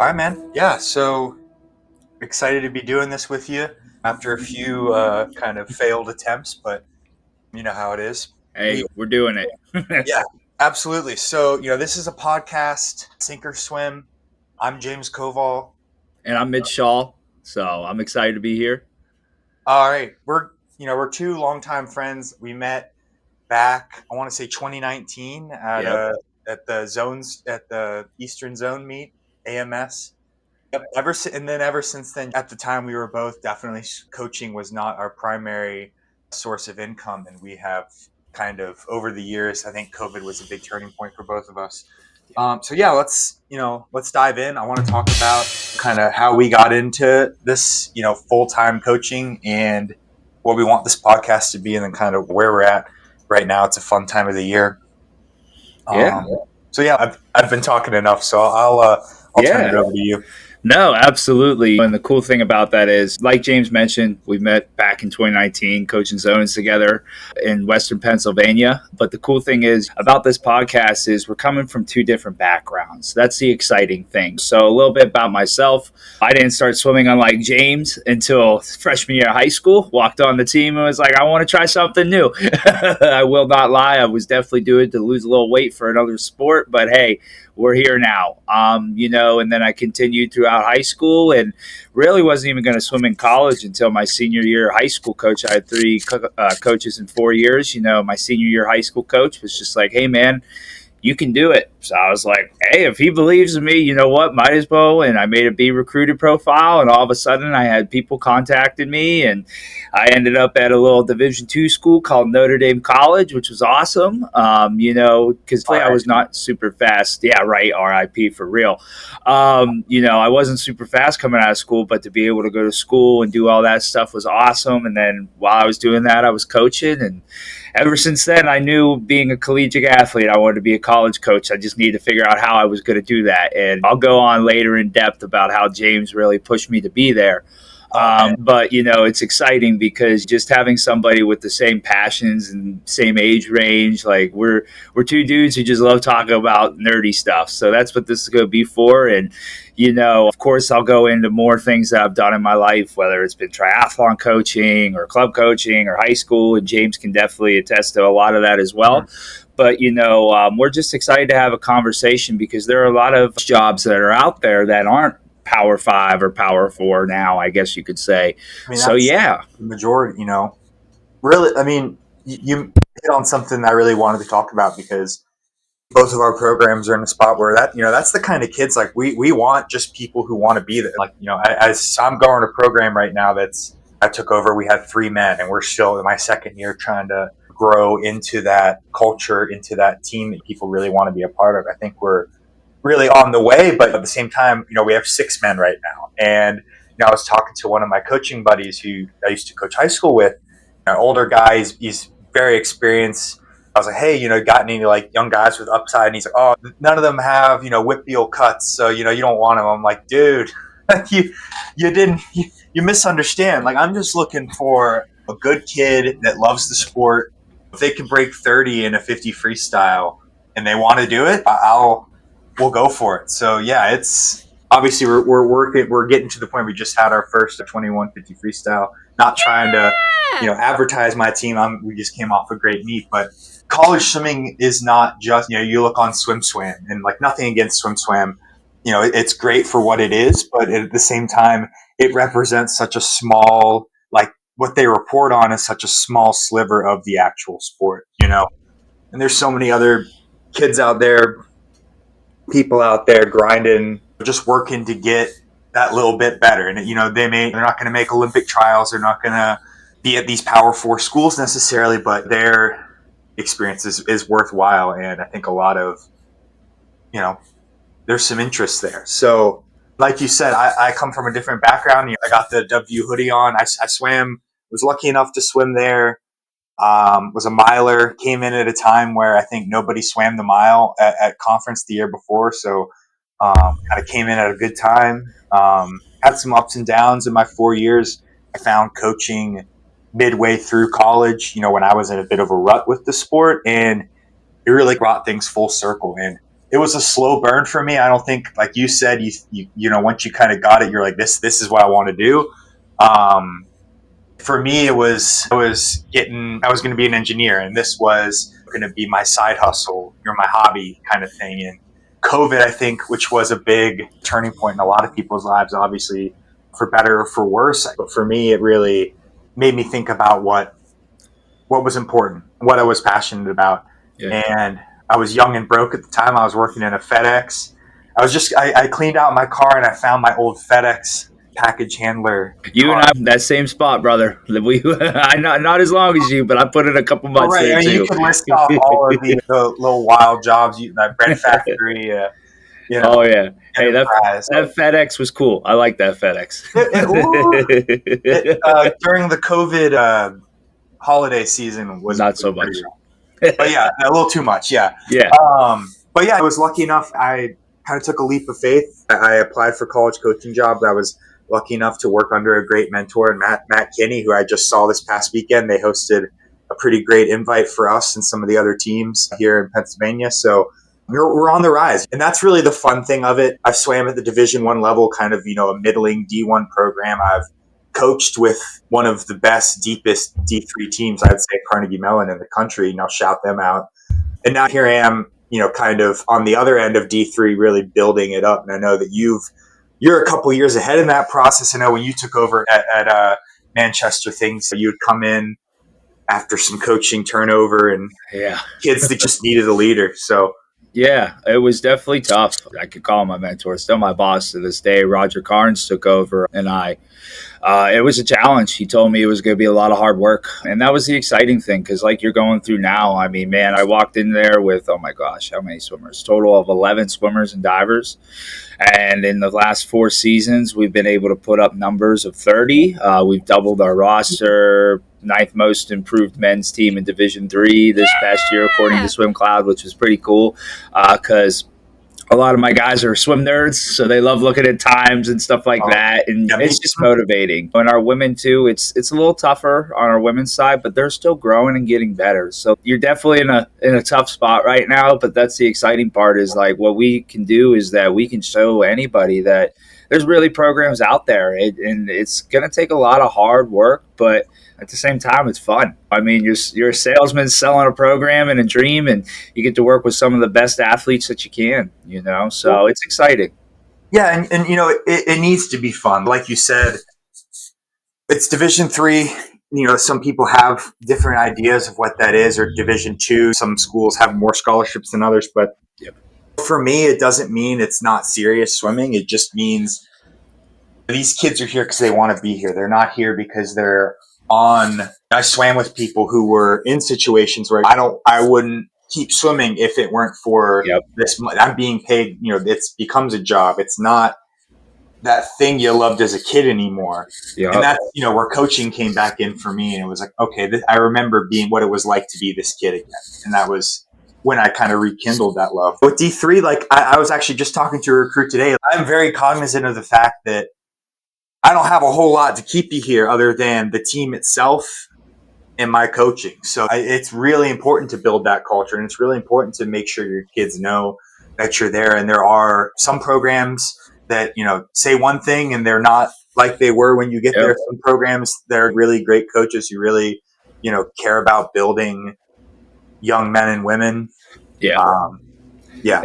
All right, man. Yeah, so excited to be doing this with you after a few kind of failed attempts, but you know how it is. Hey, We, we're doing it. yeah, absolutely. So, this is a podcast, Sink or Swim. I'm James Koval. And I'm Mitch Shaw, so I'm excited to be here. All right, we're two longtime friends. We met back, I want to say 2019 Yep. at the Eastern Zone meet, AMS. Yep. Ever since then, at the time, we were both definitely coaching was not our primary source of income, and we have kind of over the years. I think COVID was a big turning point for both of us. So yeah, let's dive in. I want to talk about kind of how we got into this, full time coaching and what we want this podcast to be, and then kind of where we're at right now. It's a fun time of the year. Yeah. So yeah, I've been talking enough, so I'll turn it Yeah. over to you. No, absolutely. And the cool thing about that is, like James mentioned, we met back in 2019 coaching zones together in Western Pennsylvania. But the cool thing is about this podcast is we're coming from two different backgrounds. That's the exciting thing. So a little bit about myself. I didn't start swimming unlike James until freshman year of high school. Walked on the team and was like, I want to try something new. I will not lie. I was definitely doing it to lose a little weight for another sport. But hey, we're here now. And then I continued throughout high school and really wasn't even going to swim in college until my senior year of high school coach. I had three coaches in 4 years. My senior year high school coach was just like, hey, man, you can do it. So I was like, hey, if he believes in me, you know what? Might as well. And I made a Be Recruited profile, and all of a sudden I had people contacting me, and I ended up at a little Division II school called Notre Dame College, which was awesome. Because I was not super fast. Yeah, right. RIP for real. I wasn't super fast coming out of school, but to be able to go to school and do all that stuff was awesome. And then while I was doing that, I was coaching, and ever since then, I knew being a collegiate athlete, I wanted to be a college coach. I just needed to figure out how I was going to do that. And I'll go on later in depth about how James really pushed me to be there. But it's exciting because just having somebody with the same passions and same age range, like we're two dudes who just love talking about nerdy stuff. So that's what this is going to be for. And of course, I'll go into more things that I've done in my life, whether it's been triathlon coaching or club coaching or high school. And James can definitely attest to a lot of that as well. Mm-hmm. But, we're just excited to have a conversation because there are a lot of jobs that are out there that aren't Power 5 or Power 4 now, I guess you could say. So, yeah. The majority, really, I mean, you hit on something I really wanted to talk about because both of our programs are in a spot where that's the kind of kids like we want just people who want to be there. Like, as I'm going to a program right now I took over, we had 3 men, and we're still in my second year trying to grow into that culture, into that team that people really want to be a part of. I think we're really on the way, but at the same time, we have 6 men right now. And I was talking to one of my coaching buddies who I used to coach high school with, an older guy. He's very experienced. I was like, hey, got any like young guys with upside? And he's like, oh, none of them have, whip heel cuts. So, you don't want them. I'm like, dude, you misunderstand. Like, I'm just looking for a good kid that loves the sport. If they can break 30 in a 50 freestyle and they want to do it, we'll go for it. So yeah, it's obviously we're getting to the point. We just had our first 2150 freestyle. Not trying to advertise my team. We just came off a great meet, but college swimming is not just you look on Swim Swam, and like nothing against Swim Swam, it's great for what it is, but at the same time it represents such a small, like what they report on is such a small sliver of the actual sport, and there's so many other kids out there, people out there grinding, just working to get that little bit better. And they're not going to make Olympic trials, they're not going to be at these Power 4 schools necessarily, but their experience is worthwhile. And I think a lot of there's some interest there. So like you said, I come from a different background. I got the W hoodie on. I swam, was lucky enough to swim there. Was a miler, came in at a time where I think nobody swam the mile at conference the year before. So kind of came in at a good time. Had some ups and downs in my 4 years. I found coaching midway through college, when I was in a bit of a rut with the sport, and it really brought things full circle. And it was a slow burn for me. I don't think, like you said, once you kind of got it, you're like, this is what I want to do. Um, for me, I was going to be an engineer, and this was going to be my side hustle or my hobby kind of thing. And COVID, I think, which was a big turning point in a lot of people's lives, obviously for better or for worse. But for me, it really made me think about what was important, what I was passionate about. Yeah. And I was young and broke at the time. I was working in a FedEx. I cleaned out my car and I found my old FedEx package handler You and car. I, that same spot, brother. I not as long as you, but I put in a couple Oh, months right. there I mean, you too. could list off all of the little wild jobs, that bread factory, you Oh know, yeah. Hey, enterprise. that FedEx was cool. I like that FedEx. During the COVID holiday season Not was so pretty much. rough. But yeah, a little too much. Yeah. Yeah. But yeah, I was lucky enough. I kind of took a leap of faith. I applied for college coaching jobs. I was lucky enough to work under a great mentor, Matt Kinney, who I just saw this past weekend. They hosted a pretty great invite for us and some of the other teams here in Pennsylvania. So we're on the rise, and that's really the fun thing of it. I've swam at the Division I level, kind of a middling D1 program. I've coached with one of the best, deepest D3 teams, I'd say Carnegie Mellon in the country. And I'll shout them out. And now here I am, kind of on the other end of D3, really building it up. And I know that you're a couple years ahead in that process. I know when you took over at Manchester, things you would come in after some coaching turnover and Yeah. kids that just needed a leader. So Yeah, it was definitely tough. I could call him my mentor, still my boss to this day. Roger Carnes took over, and it was a challenge. He told me it was going to be a lot of hard work. And that was the exciting thing because, like you're going through now, I mean, man, I walked in there with, oh my gosh, how many swimmers? Total of 11 swimmers and divers. And in the last 4 seasons, we've been able to put up numbers of 30. We've doubled our roster, ninth most improved men's team in Division III this past year, according to Swim Cloud, which was pretty cool because a lot of my guys are swim nerds, so they love looking at times and stuff like that, and yeah, it's just motivating. And our women too, it's a little tougher on our women's side, but they're still growing and getting better. So you're definitely in a tough spot right now, but that's the exciting part is like what we can do is that we can show anybody that there's really programs out there, and it's going to take a lot of hard work, but at the same time, it's fun. I mean, you're a salesman selling a program and a dream, and you get to work with some of the best athletes that you can, so it's exciting. yeah, and it needs to be fun. Like you said, it's Division III. Some people have different ideas of what that is, or Division II. Some schools have more scholarships than others, but Yep. for me, it doesn't mean it's not serious swimming. It just means these kids are here because they want to be here. They're not here because they're on. I swam with people who were in situations where I wouldn't keep swimming if it weren't for Yep. this. I'm being paid. It becomes a job. It's not that thing you loved as a kid anymore. Yep. And that's, where coaching came back in for me. And it was like, okay, I remember being what it was like to be this kid again. And that was when I kind of rekindled that love. With D3, like I was actually just talking to a recruit today. I'm very cognizant of the fact that I don't have a whole lot to keep you here other than the team itself and my coaching. So it's really important to build that culture. And it's really important to make sure your kids know that you're there. And there are some programs that, say one thing and they're not like they were when you get there. Some programs, they're really great coaches who really, care about building young men and women. Yeah. Yeah.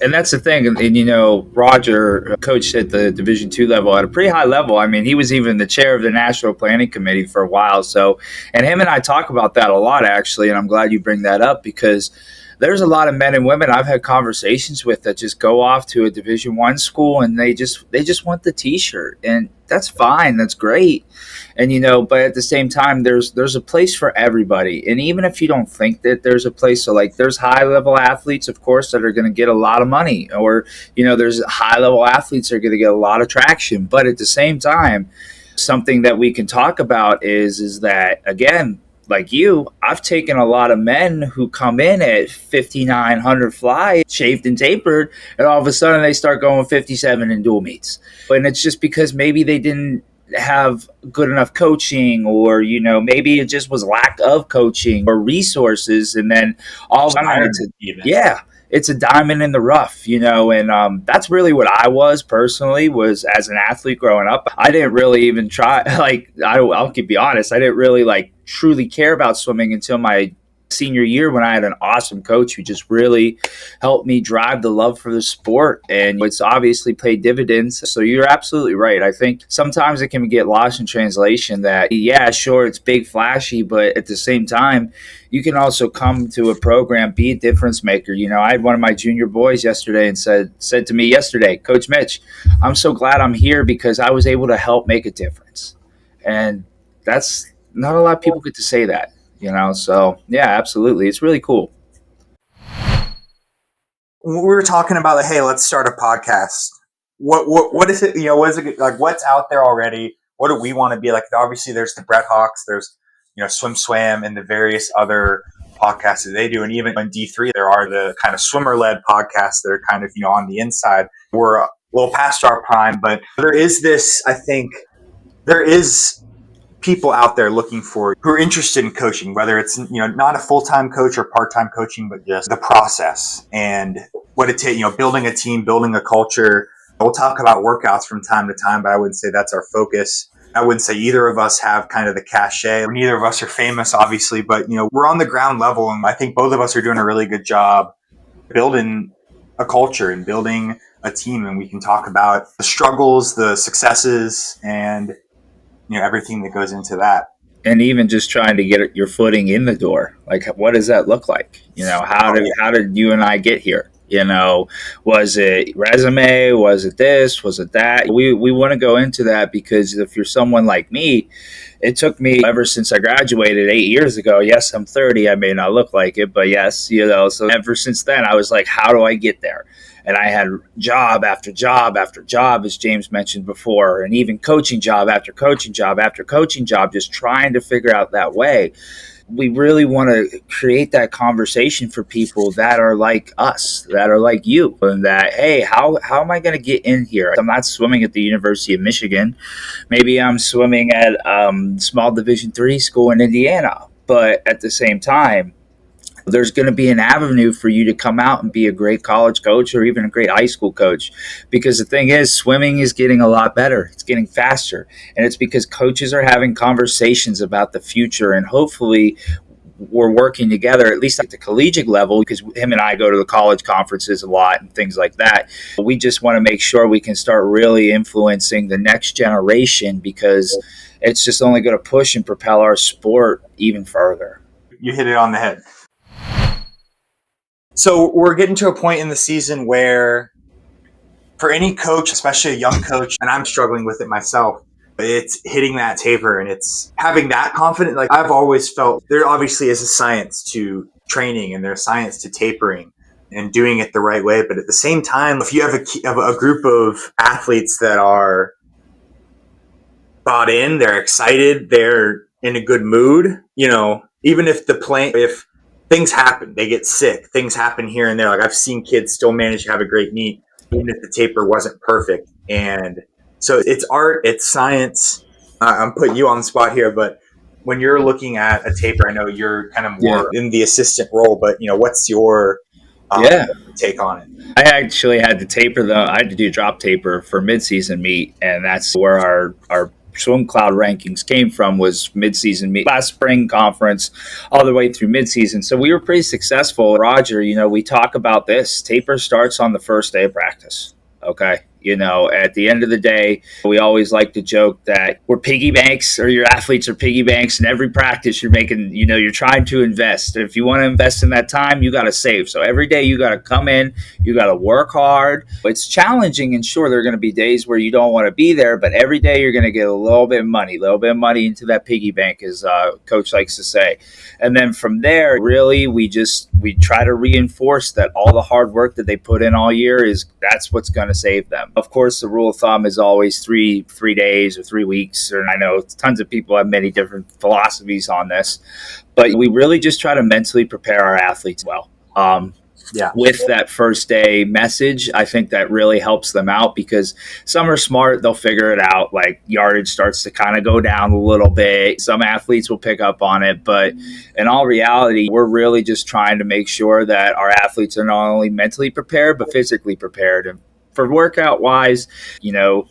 And that's the thing. And Roger coached at the Division II level at a pretty high level. I mean, he was even the chair of the National Planning Committee for a while. So, and him and I talk about that a lot, actually. And I'm glad you bring that up because there's a lot of men and women I've had conversations with that just go off to a Division I school and they just want the T-shirt, and that's fine, that's great, and but at the same time, there's a place for everybody, and even if you don't think that there's a place, so like there's high level athletes, of course, that are going to get a lot of money, or there's high level athletes that are going to get a lot of traction, but at the same time, something that we can talk about is that again, like I've taken a lot of men who come in at 5,900 fly, shaved and tapered, and all of a sudden they start going 57 in dual meets. And it's just because maybe they didn't have good enough coaching, or maybe it just was lack of coaching or resources, and then all of a sudden it's a diamond in the rough, and that's really what I was personally, was as an athlete growing up. I didn't really even try, like, I'll be honest, I didn't really like truly care about swimming until my senior year, when I had an awesome coach who just really helped me drive the love for the sport, and it's obviously paid dividends. So you're absolutely right. I think sometimes it can get lost in translation that, yeah, sure, it's big flashy, but at the same time, you can also come to a program, be a difference maker. I had one of my junior boys yesterday and said to me yesterday, Coach Mitch, I'm so glad I'm here because I was able to help make a difference. And that's not a lot of people get to say that. So yeah, absolutely, it's really cool. We were talking about, like, hey, let's start a podcast. What is it? What is it like? What's out there already? What do we want to be like? Obviously, there's the Brett Hawks, there's Swim Swam, and the various other podcasts that they do, and even in D3, there are the kind of swimmer led podcasts that are kind of on the inside. We're a little past our prime, but there is this. I think there is people out there looking for who are interested in coaching, whether it's not a full-time coach or part-time coaching, but just the process and what it takes, building a team, building a culture. We'll talk about workouts from time to time, but I wouldn't say that's our focus. I wouldn't say either of us have kind of the cachet. Neither of us are famous, obviously, but we're on the ground level, and I think both of us are doing a really good job building a culture and building a team. And we can talk about the struggles, the successes, and everything that goes into that. And even just trying to get your footing in the door, like, what does that look like? How did you and I get here? Was it resume? Was it this? Was it that? We want to go into that, because if you're someone like me, it took me ever since I graduated 8 years ago. Yes, I'm 30. I may not look like it, but yes, so ever since then, I was like, how do I get there? And I had job after job after job, as James mentioned before, and even coaching job after coaching job after coaching job, just trying to figure out that way. We really want to create that conversation for people that are like us, that are like you, and that, hey, how am I going to get in here? I'm not swimming at the University of Michigan. Maybe I'm swimming at small Division III school in Indiana. But at the same time, there's going to be an avenue for you to come out and be a great college coach or even a great high school coach. Because the thing is, swimming is getting a lot better. It's getting faster. And it's because coaches are having conversations about the future, and hopefully we're working together, at least at the collegiate level, because him and I go to the college conferences a lot and things like that. We just want to make sure we can start really influencing the next generation, because it's just only going to push and propel our sport even further. You hit it on the head. So we're getting to a point in the season where, for any coach, especially a young coach, and I'm struggling with it myself, it's hitting that taper and it's having that confidence. Like, I've always felt there obviously is a science to training and there's science to tapering and doing it the right way. But at the same time, if you have a group of athletes that are bought in, they're excited, they're in a good mood, even if if things happen, they get sick, things happen here and there. Like, I've seen kids still manage to have a great meet, even if the taper wasn't perfect. And so it's art, it's science. I'm putting you on the spot here, but when you're looking at a taper, I know you're kind of more in the assistant role, but what's your take on it? I actually had to taper I had to do drop taper for midseason meet, and that's where our swim cloud rankings came from, was midseason meet, last spring conference all the way through midseason. So we were pretty successful. Roger, we talk about this. Taper starts on the first day of practice. Okay. At the end of the day, we always like to joke that we're piggy banks, or your athletes are piggy banks, and every practice you're making, you're trying to invest. If you want to invest in that time, you got to save. So every day you got to come in, you got to work hard. It's challenging, and sure, there are going to be days where you don't want to be there, but every day you're going to get a little bit of money into that piggy bank, as coach likes to say. And then from there, really, we try to reinforce that all the hard work that they put in all year that's what's going to save them. Of course, the rule of thumb is always three days or 3 weeks. And I know tons of people have many different philosophies on this, but we really just try to mentally prepare our athletes well. Yeah. with that first day message. I think that really helps them out because some are smart, they'll figure it out. Like yardage starts to kind of go down a little bit. Some athletes will pick up on it, but in all reality, we're really just trying to make sure that our athletes are not only mentally prepared, but physically prepared. And for workout wise, you know,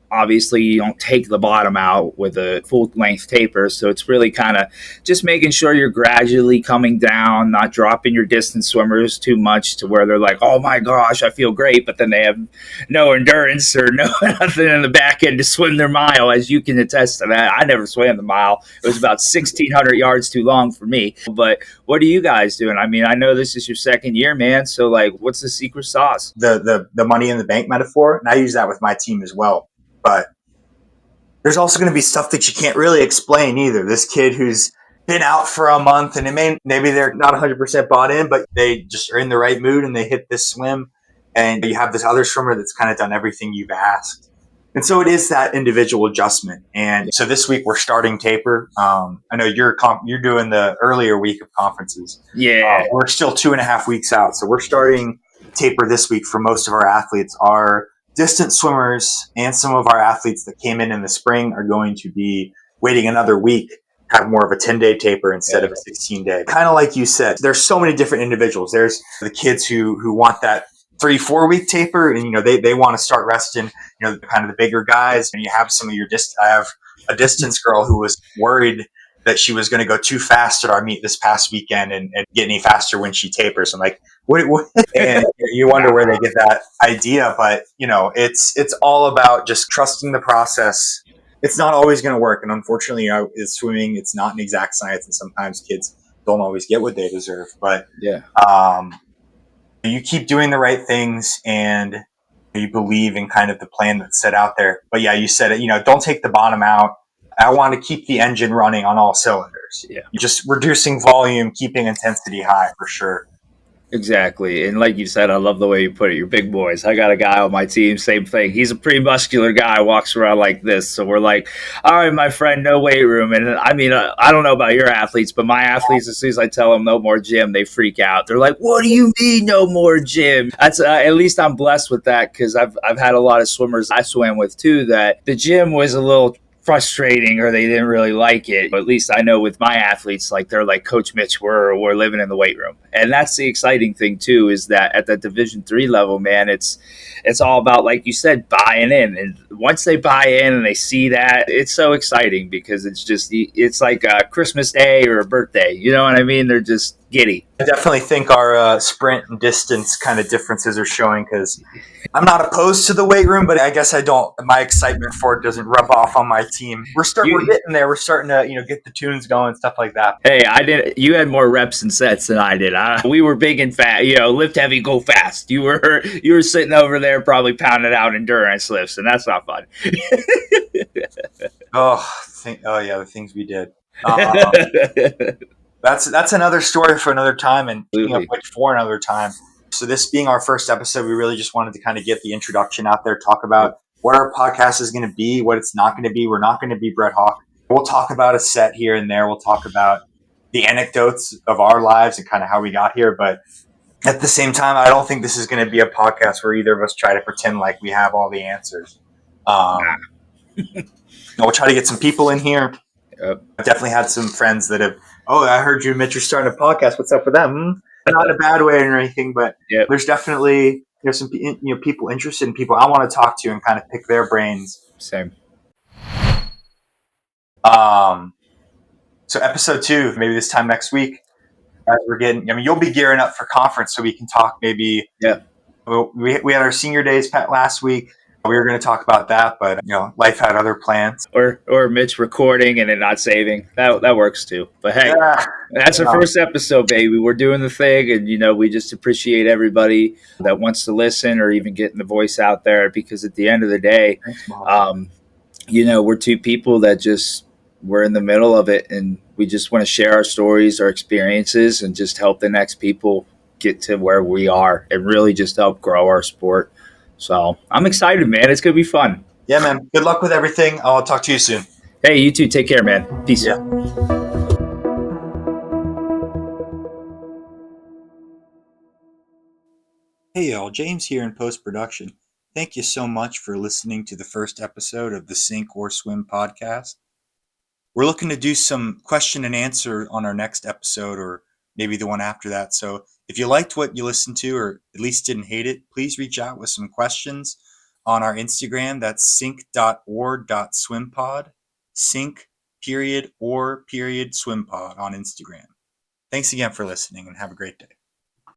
obviously you don't take the bottom out with a full length taper, so it's really kind of just making sure you're gradually coming down, not dropping your distance swimmers too much to where they're like, oh my gosh, I feel great, but then they have no endurance or no nothing in the back end to swim their mile. As you can attest to that, I never swam the mile. It was about 1,600 yards too long for me. But what are you guys doing? I mean, I know this is your second year, man, so like, what's the secret sauce? The money in the bank metaphor, and I use that with my team as well. But there's also going to be stuff that you can't really explain either. This kid who's been out for a month and maybe they're not 100% bought in, but they just are in the right mood and they hit this swim. And you have this other swimmer that's kind of done everything you've asked. And so it is that individual adjustment. And so this week we're starting taper. I know you're doing the earlier week of conferences. Yeah. We're still 2.5 weeks out. So we're starting taper this week for most of our athletes. Our distance swimmers and some of our athletes that came in the spring are going to be waiting another week, have more of a 10-day taper instead of a 16-day. Kind of like you said, there's so many different individuals. There's the kids who want that 3-4 week taper, and they want to start resting, kind of the bigger guys. And you have some of your I have a distance girl who was worried that she was going to go too fast at our meet this past weekend and get any faster when she tapers. I'm like, what? And you wonder where they get that idea, but it's all about just trusting the process. It's not always going to work, and unfortunately, swimming, it's not an exact science, and sometimes kids don't always get what they deserve. But Yeah. You keep doing the right things, and you believe in kind of the plan that's set out there. But yeah, you said it. Don't take the bottom out. I want to keep the engine running on all cylinders. Yeah. You're just reducing volume, keeping intensity high for sure. Exactly. And like you said, I love the way you put it. You're big boys. I got a guy on my team, same thing. He's a pretty muscular guy, walks around like this. So we're like, all right, my friend, no weight room. And I mean, I don't know about your athletes, but my athletes, as soon as I tell them no more gym, they freak out. They're like, what do you mean no more gym? That's at least I'm blessed with that because I've had a lot of swimmers I swam with too that the gym was a little frustrating or they didn't really like it. But at least I know with my athletes, like they're like, Coach Mitch, we're living in the weight room. And that's the exciting thing too, is that at the Division III level, man, it's all about, like you said, buying in. And once they buy in and they see that, it's so exciting because it's like a Christmas Day or a birthday. You know what I mean? They're just giddy. I definitely think our sprint and distance kind of differences are showing because I'm not opposed to the weight room, but I guess my excitement for it doesn't rub off on my team. We're getting there. We're starting to, get the tunes going, stuff like that. Hey, you had more reps and sets than I did. We were big and fat, lift heavy, go fast. You were sitting over there probably pounding out endurance lifts, and that's not fun. The things we did. That's another story for another time, and for another time. So this being our first episode, we really just wanted to kind of get the introduction out there, talk about what our podcast is going to be, what it's not going to be. We're not going to be Brett Hawk. We'll talk about a set here and there. We'll talk about the anecdotes of our lives and kind of how we got here. But at the same time, I don't think this is going to be a podcast where either of us try to pretend like we have all the answers. We'll try to get some people in here. Yep. I've definitely had some friends that have, I heard you, Mitch, you're starting a podcast. What's up with them? Not in a bad way or anything, but there's definitely some people interested in people I want to talk to and kind of pick their brains. Same. So episode 2, maybe this time next week, as we're getting. You'll be gearing up for conference, so we can talk maybe. Yeah. We had our senior days last week. We were going to talk about that, but life had other plans. Or Mitch recording and it not saving. That works too. But hey, that's our first episode, baby. We're doing the thing, and we just appreciate everybody that wants to listen or even getting the voice out there. Because at the end of the day, we're two people that we're in the middle of it, and we just want to share our stories, our experiences, and just help the next people get to where we are and really just help grow our sport. So I'm excited, man. It's going to be fun. Yeah, man. Good luck with everything. I'll talk to you soon. Hey, you too. Take care, man. Peace. Yeah. Hey y'all, James here in post production. Thank you so much for listening to the first episode of the Sink or Swim podcast. We're looking to do some question and answer on our next episode or maybe the one after that. So if you liked what you listened to or at least didn't hate it, please reach out with some questions on our Instagram. That's sink.or.swimpod. Sink period or period swimpod on Instagram. Thanks again for listening and have a great day.